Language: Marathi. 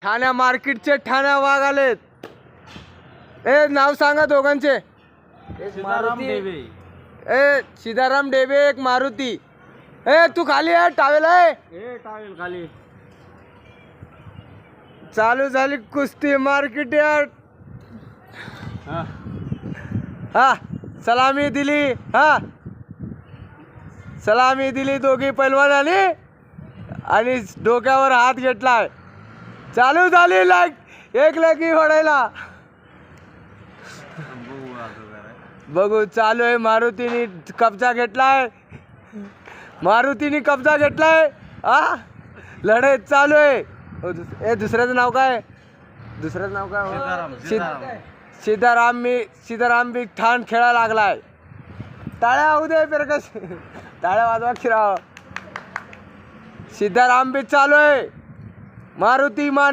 ठाण्या मार्केटचे ठाण्या वाघ आलेत. ए नाव सांगा दोघांचे. एक मारुती, ए सीताराम डेबे, एक मारुती. ए तू खाली आहे, टावेल आहे. टावेल खाली. चालू झाली कुस्ती मार्केट यार्ड. हा सलामी दिली. हा सलामी दिली दोघी पैलवानांनी आणि डोक्यावर हात घेतलाय. चालू झाली लाईक एक लगी फोडायला. बघू चालू आहे. मारुतीने कब्जा घेतलाय. मारुतीने कब्जा घेतलाय. हा लढाई चालू आहे. ए दुसऱ्याचं नाव काय? दुसऱ्याचं नाव काय? सीताराम बी ठाण खेळा लागलाय. टाळ्या होऊ दे प्रकाश, टाळ्या वाजवा खिराव. सीताराम बी चालू आहे. मारुती माने